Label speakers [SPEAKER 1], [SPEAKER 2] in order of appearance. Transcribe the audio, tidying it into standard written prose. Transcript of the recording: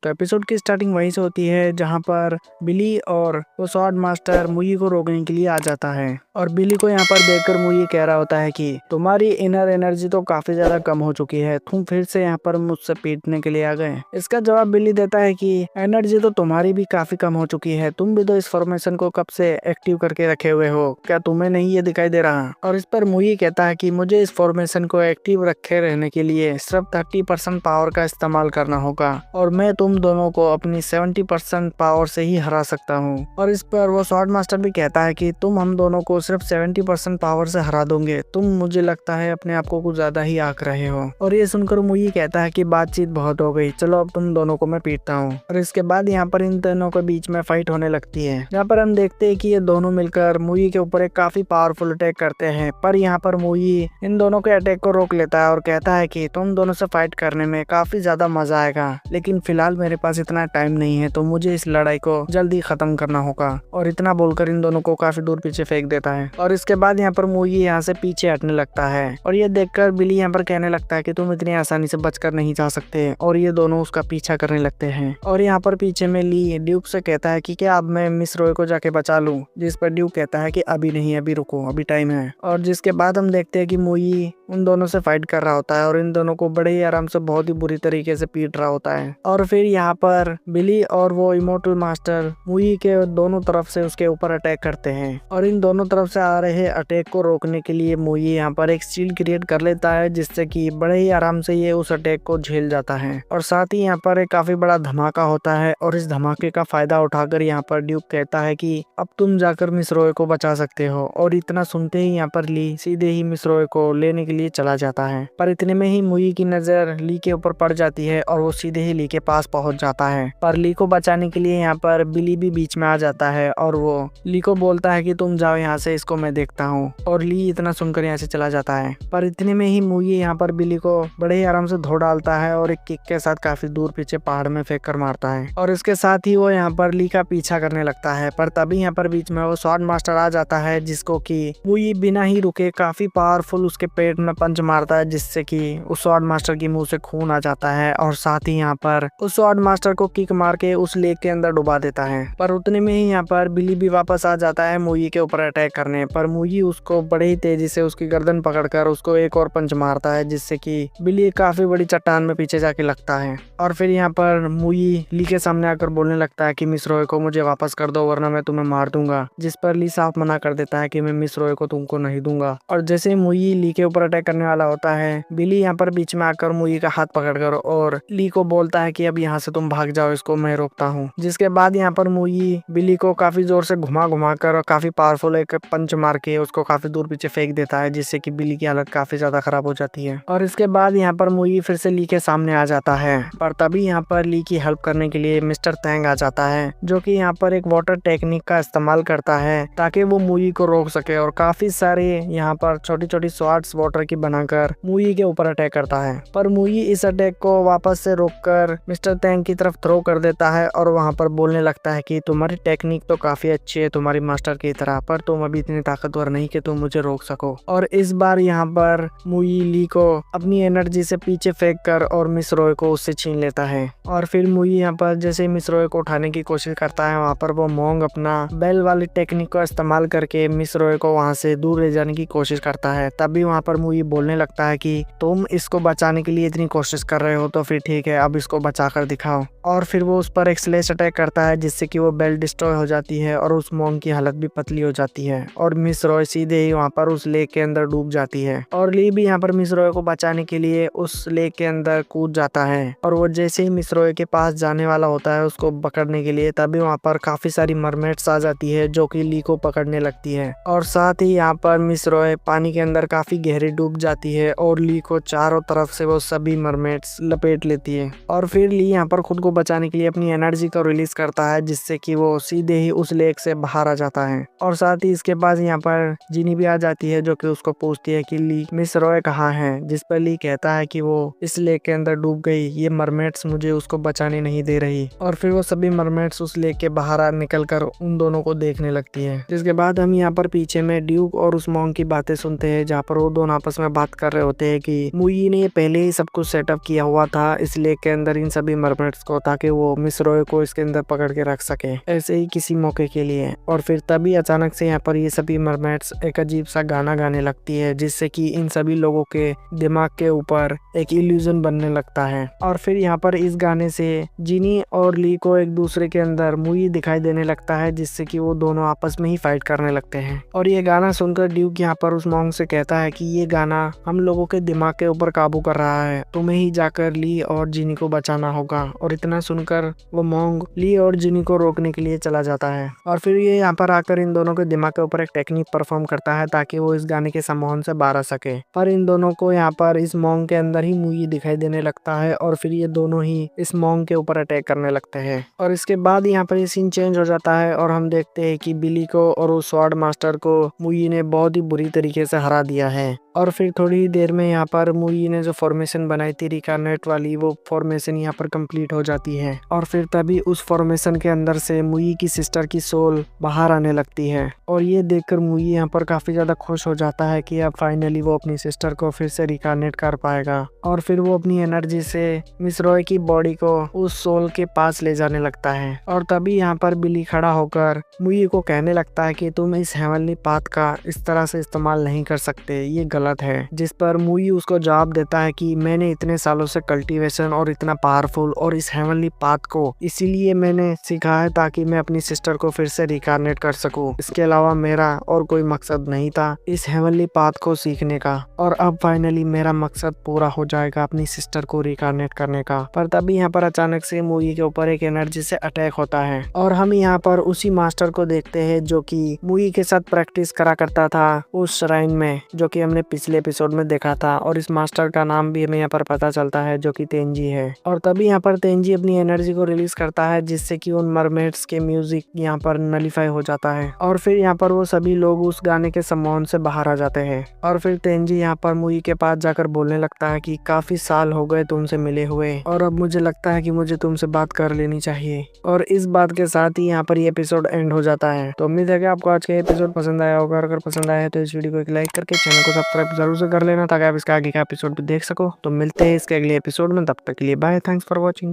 [SPEAKER 1] तो एपिसोड की स्टार्टिंग वहीं से होती है जहाँ पर बिली और वो स्वॉर्ड मास्टर मुई को रोकने के लिए आ जाता है और बिली को यहाँ पर देखकर मुई कह रहा होता है कि तुम्हारी इनर एनर्जी तो काफी ज्यादा कम हो चुकी है, तुम फिर से यहाँ पर मुझसे पीटने के लिए आ गए। इसका जवाब बिली देता है कि एनर्जी तो तुम्हारी भी काफी कम हो चुकी है, तुम भी तो इस फॉर्मेशन को कब से एक्टिव करके रखे हुए हो, क्या तुम्हें नहीं ये दिखाई दे रहा। और इस पर मुई कहता है कि मुझे इस फॉर्मेशन को एक्टिव रखे रहने के लिए सिर्फ 30% पावर का इस्तेमाल करना होगा और मैं तुम दोनों को अपनी 70% पावर से ही हरा सकता हूँ। और इस पर वो स्वॉर्ड मास्टर भी कहता है कि तुम हम दोनों को सिर्फ 70% पावर से हरा दोगे, तुम मुझे लगता है अपने आप को कुछ ज्यादा ही आंक रहे हो। और ये सुनकर मुई कहता है कि बातचीत बहुत हो गई, चलो अब तुम दोनों को मैं पीटता हूँ। और इसके बाद यहाँ पर इन दोनों के बीच में फाइट होने लगती है, जहाँ पर हम देखते हैं कि ये दोनों मिलकर मुई के ऊपर एक काफी पावरफुल अटैक करते हैं। पर यहाँ पर मुई इन दोनों के अटैक को रोक लेता है और कहता है कि तुम दोनों से फाइट करने में काफी ज्यादा मजा आएगा, लेकिन फिलहाल मेरे पास इतना टाइम नहीं है, तो मुझे इस लड़ाई को जल्दी खत्म करना होगा। और इतना बोलकर इन दोनों को काफी दूर पीछे फेंक देता है। और इसके बाद यहाँ पर मुई यहाँ से पीछे हटने लगता है और ये देखकर बिली यहाँ पर कहने लगता है कि तुम इतनी आसानी से बचकर नहीं जा सकते। और ये दोनों उसका पीछा करने लगते हैं। और यहाँ पर पीछे में ली ड्यूक से कहता है कि क्या अब मैं मिस रॉय को जाके बचा लूं, जिस पर ड्यूक कहता है कि अभी नहीं, अभी रुको, अभी टाइम है। और जिसके बाद हम देखते हैं कि मुई उन दोनों से फाइट कर रहा होता है और इन दोनों को बड़े ही आराम से बहुत ही बुरी तरीके से पीट रहा होता है। और फिर यहाँ पर बिली और वो इमोर्टल मास्टर मुई के दोनों तरफ से उसके ऊपर अटैक करते हैं और इन दोनों तरफ से आ रहे अटैक को रोकने के लिए मुई यहाँ पर एक शील्ड क्रिएट कर लेता है, जिससे कि बड़े ही आराम से ये उस अटैक को झेल जाता है। और साथ ही यहाँ पर एक काफी बड़ा धमाका होता है और इस धमाके का फायदा उठाकर यहाँ पर ड्यूक कहता है कि अब तुम जाकर मिस रॉय को बचा सकते हो। और इतना सुनते ही यहाँ पर ली सीधे ही मिस रॉय को लेने के लिए चला जाता है। पर इतने में ही मुई की नजर ली के ऊपर पड़ जाती है और वो सीधे ही ली के पास पहुंच जाता है। पर ली को बचाने के लिए यहाँ पर बिली भी बीच में आ जाता है और वो ली को बोलता है कि तुम जाओ यहाँ से, इसको मैं देखता हूँ। और ली इतना सुनकर यहाँ से चला जाता है। पर इतने में ही मुई यहाँ पर बिली को बड़े ही आराम से धो डालता है और एक किक के साथ काफी दूर पीछे पहाड़ में फेंक कर मारता है। और इसके साथ ही वो यहाँ पर ली का पीछा करने लगता है। पर तभी यहाँ पर बीच में वो स्वॉर्ड मास्टर आ जाता है, जिसको कि मुई बिना ही रुके काफी पावरफुल उसके पेट में पंच मारता है, जिससे कि उस स्वॉर्ड मास्टर की मुंह से खून आ जाता है। और साथ ही यहाँ पर उस स्वॉर्ड मास्टर को किक मार के उस लेक के अंदर डुबा देता है। पर उतने में ही यहाँ पर बिली भी वापस आ जाता है मुई के ऊपर अटैक करने। पर मुई उसको बड़े ही तेजी से उसकी गर्दन पकड़कर उसको एक और पंच मारता है, जिससे कि बिली काफी बड़ी चट्टान में पीछे जाके लगता है। और फिर यहाँ पर मुई ली के सामने आकर बोलने लगता है कि मिस रॉय को मुझे वापस कर दो, वरना मैं तुम्हें मार दूंगा। जिस पर ली साफ मना कर देता है कि मैं मिस रॉय को तुमको नहीं दूंगा। और जैसे मुई ली के ऊपर अटैक करने वाला होता है, बिली यहाँ पर बीच में आकर मुई का हाथ पकड़कर और ली को बोलता है कि अब यहाँ से तुम भाग जाओ, इसको मैं रोकता हूँ। जिसके बाद यहाँ पर मुई बिली को काफी जोर से घुमा घुमा कर और काफी पावरफुल एक पंच मार के उसको काफी दूर पीछे फेंक देता है, जिससे कि बिली की हालत काफी ज्यादा खराब हो जाती है। और इसके बाद यहाँ पर मुई फिर से ली के सामने आ जाता है। पर तभी यहाँ पर ली की हेल्प करने के लिए मिस्टर तैंग आ जाता है, जो कि यहाँ पर एक वाटर टेक्निक का इस्तेमाल करता है ताकि वो मुई को रोक सके। और काफी सारे यहाँ पर छोटी छोटी स्वॉर्ड्स वाटर की बनाकर मुई के ऊपर अटैक करता है। पर मुई इस अटैक को वापस से रोककर मिस्टर तैंग की तरफ थ्रो कर देता है और वहाँ पर बोलने लगता है कि तुम्हारी टेक्निक तो काफी अच्छी है तुम्हारी मास्टर की तरह, पर तुम अभी इतनी ताकतवर नहीं कि तुम मुझे रोक सको। और इस बार यहाँ पर मुई ली को अपनी एनर्जी से पीछे फेंक कर और मिस रॉय को उससे छीन लेता है। और फिर मुई यहाँ पर जैसे मिस रॉय को उठाने की कोशिश करता है, वहाँ पर वो मोंग अपना बेल वाली टेक्निक का इस्तेमाल करके मिस रॉय को वहाँ से दूर ले जाने की कोशिश करता है। तभी वहाँ पर मुई बोलने लगता है कि तुम इसको बचाने के लिए इतनी कोशिश कर रहे हो तो फिर ठीक है, अब इसको बचा कर दिखाओ। और फिर वो उस पर एक स्लेश अटैक करता है, जिससे कि वो बेल डिस्ट्रॉय हो जाती है और उस मोंग की हालत भी पतली हो जाती है और मिस रॉय सीधे ही वहाँ पर उस लेक के अंदर डूब जाती है। और ली भी यहाँ पर मिस रॉय को बचाने के लिए उस लेक के अंदर कूद जाता है। और वो जैसे ही मिस रॉय के पास जाने वाला होता है उसको पकड़ने के लिए, तभी वहाँ पर काफी सारी मरमेड्स आ जाती है, जो कि ली को पकड़ने लगती है। और साथ ही यहाँ पर मिस रॉय पानी के अंदर काफी गहरे डूब जाती है और ली को चारों तरफ से वो सभी मरमेड्स लपेट लेती है। और फिर ली यहाँ पर खुद को बचाने के लिए अपनी एनर्जी को रिलीज करता है, जिससे कि वो सीधे ही उस लेक से बाहर आ जाता है। और साथ ही इसके बाद यहाँ पर जिनी भी आ जाती है, जो कि उसको पूछती है कि ली मिस रॉय कहाँ है। जिस पर ली कहता है कि वो इस लेक के अंदर डूब गई, ये मरमेड्स मुझे उसको बचाने नहीं दे रही। और फिर वो सभी मरमेड्स उस लेक के बाहर निकल कर उन दोनों को देखने लगती है। जिसके बाद हम यहाँ पर पीछे में ड्यूक और उस मोंग की बातें सुनते हैं, जहाँ पर वो दोनों आपस आपस में बात कर रहे होते हैं कि मुई ने पहले ही सब कुछ सेटअप किया हुआ था इस लेक के अंदर इन सभी मरमेड्स को, ताकि वो मिस रॉय को इसके अंदर पकड़ के रख सके, ऐसे ही किसी मौके के लिए। और फिर तभी अचानक से यहाँ पर ये सभी मरमेड्स एक अजीब सा गाना गाने लगती है, जिससे कि इन सभी लोगों के दिमाग के ऊपर एक इल्यूजन बनने लगता है। और फिर यहाँ पर इस गाने से जिनी और ली को एक दूसरे के अंदर मुई दिखाई देने लगता है, जिससे कि वो दोनों आपस में ही फाइट करने लगते हैं। और ये गाना सुनकर ड्यूक यहाँ पर उस मॉन्ग से कहता है कि ये गाना हम लोगों के दिमाग के ऊपर काबू कर रहा है, तुम्हें ही जाकर ली और जिनी को बचाना होगा। और इतना सुनकर वो मॉन्ग ली और जिनी को रोकने के लिए चला जाता है। और फिर ये यहाँ पर आकर इन दोनों के दिमाग के ऊपर एक टेक्निक परफॉर्म करता है ताकि वो इस गाने के सम्मोहन से बाहर आ सके। पर इन दोनों को यहाँ पर इस मॉन्ग के अंदर ही मुई दिखाई देने लगता है और फिर ये दोनों ही इस मॉन्ग के ऊपर अटैक करने लगते हैं। और इसके बाद यहाँ पर ये सीन चेंज हो जाता है और हम देखते हैं कि बिली को और उस स्वॉर्ड मास्टर को मुई ने बहुत ही बुरी तरीके से हरा दिया है। और फिर थोड़ी ही देर में यहाँ पर मुई ने जो फॉर्मेशन बनाई थी रिकार्नेट वाली, वो फॉर्मेशन यहाँ पर कंप्लीट हो जाती है। और फिर तभी उस फॉर्मेशन के अंदर से मुई की सिस्टर की सोल बाहर आने लगती है। और ये देखकर मुई यहाँ पर काफी ज्यादा खुश हो जाता है कि अब फाइनली वो अपनी सिस्टर को फिर से रिकार्नेट कर पाएगा। और फिर वो अपनी एनर्जी से मिस रॉय की बॉडी को उस सोल के पास ले जाने लगता है। और तभी यहाँ पर बिली खड़ा होकर मुई को कहने लगता है कि तुम इस हेवनली पाथ का इस तरह से इस्तेमाल नहीं कर सकते, ये गलत है। जिस पर मुई उसको जवाब देता है कि मैंने इतने सालों से कल्टीवेशन और इतना पावरफुल और इस हेवनली पाथ को इसीलिए मैंने सीखा है ताकि मैं अपनी सिस्टर को फिर से रिकार्नेट कर सकूं। इसके अलावा मेरा और कोई मकसद नहीं था इस हेवनली पाथ को सीखने का। और अब फाइनली मेरा मकसद पूरा हो जाएगा अपनी सिस्टर को रिकार्नेट करने का। पर तभी यहाँ पर अचानक से मुई के ऊपर एक एनर्जी से अटैक होता है और हम यहाँ पर उसी मास्टर को देखते हैं जो कि मुई के साथ प्रैक्टिस करा करता था उस श्राइन में, जो कि हमने पिछले एपिसोड में देखा था। और इस मास्टर का नाम भी हमें यहाँ पर पता चलता है जो कि तेंजी है। और तभी यहाँ पर तेंजी अपनी एनर्जी को रिलीज करता है, जिससे कि उन मरमेड्स के म्यूजिक यहाँ पर नलीफाई हो जाता है। और फिर यहाँ पर वो सभी लोग उस गाने के सम्मोहन से बाहर आ जाते हैं। और फिर तेंजी यहाँ पर मुई के पास जाकर बोलने लगता है कि काफी साल हो गए तुमसे मिले हुए और अब मुझे लगता है कि मुझे तुमसे बात कर लेनी चाहिए। और इस बात के साथ ही यहाँ पर ये एपिसोड एंड हो जाता है। तो उम्मीद है कि आपको आज का एपिसोड पसंद आया होगा। अगर पसंद आया है तो इस वीडियो को एक लाइक करके चैनल को सब्सक्राइब जरूर से कर लेना ताकि आप इसका आगे का एपिसोड भी देख सको। तो मिलते हैं इसके अगले एपिसोड में, तब तक के लिए बाय, थैंक्स फॉर वॉचिंग।